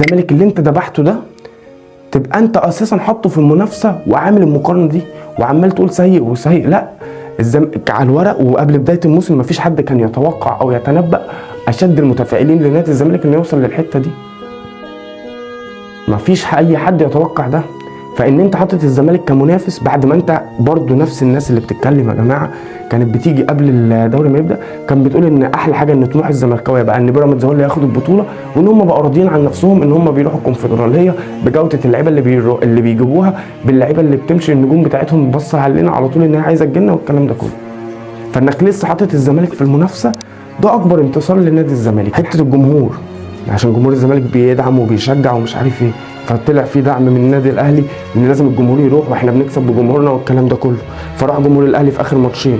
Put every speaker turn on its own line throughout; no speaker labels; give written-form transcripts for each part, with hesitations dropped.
الزمالك اللي انت ذبحته ده تبقى انت اساسا حاطه في المنافسه وعامل المقارنه دي وعمال تقول سيء وسيء. لا، الزمالك على الورق وقبل بدايه الموسم مفيش حد كان يتوقع او يتنبأ اشد المتفائلين لنادي الزمالك انه يوصل للحته دي. مفيش اي حد يتوقع ده. فان انت حاطط الزمالك كمنافس بعد ما انت برضو نفس الناس اللي بتتكلم يا جماعه كانت بتيجي قبل الدوري ما يبدا كان بتقول ان احلى حاجه ان طموح الزملكاويه بقى ان بيراميدز هو اللي ياخد البطوله، وان هم بقوا راضيين عن نفسهم ان هم بيروحوا الكونفدراليه بجوده اللعيبه اللي بيجيبوها، باللعيبه اللي بتمشي النجوم بتاعتهم بص علينا على طول ان هي عايزه تجينا والكلام ده كله. فانك لسه حاطط الزمالك في المنافسه ده اكبر انتصار لنادي الزمالك. حته الجمهور عشان جمهور الزمالك بيدعم وبيشجع ومش عارف ايه، فطلع في دعم من النادي الاهلي ان لازم الجمهور يروح واحنا بنكسب بجمهورنا والكلام ده كله. فراح جمهور الاهلي في اخر ماتشين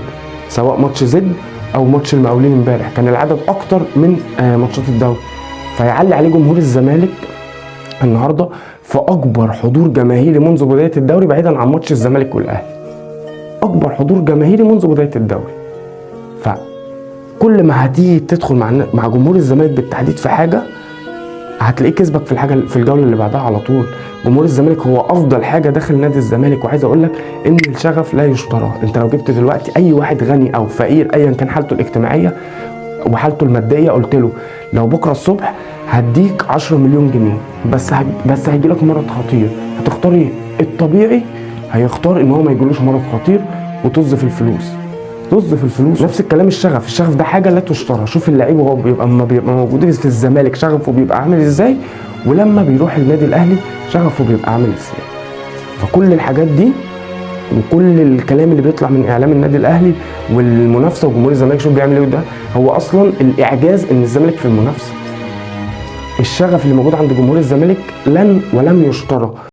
سواء ماتش زد او ماتش المقاولين امبارح كان العدد اكتر من ماتشات الدوري، فيعلي عليه جمهور الزمالك النهارده في اكبر حضور جماهيري منذ بدايه الدوري بعيدا عن ماتش الزمالك والاهلي. اكبر حضور جماهيري منذ بدايه الدوري. فكل ما هتيجي تدخل مع جمهور الزمالك بالتحديد في حاجه هتلاقيه كسبك في الحاجه في الجوله اللي بعدها على طول. جمهور الزمالك هو افضل حاجه داخل نادي الزمالك، وعايز اقول لك ان الشغف لا يشترى. انت لو جبت دلوقتي اي واحد غني او فقير ايا كان حالته الاجتماعيه وحالته الماديه قلت له لو بكره الصبح هديك 10 مليون جنيه بس هيجي لك مرض خطير، هتختار ايه؟ الطبيعي هيختار ان هو ما يجيلوش مرض خطير وطز في الفلوس. نفس الكلام الشغف ده حاجه لا تشترى. شوف اللعيب وهو بيبقى موجود في الزمالك شغفه بيبقى عامل ازاي، ولما بيروح النادي الاهلي شغفه بيبقى عامل ازاي. فكل الحاجات دي وكل الكلام اللي بيطلع من اعلام النادي الاهلي والمنافسه وجمهور الزمالك شوف بيعمل ايه، ده هو اصلا الاعجاز ان الزمالك في المنافسه. الشغف اللي موجود عند جمهور الزمالك لن ولم يشترى.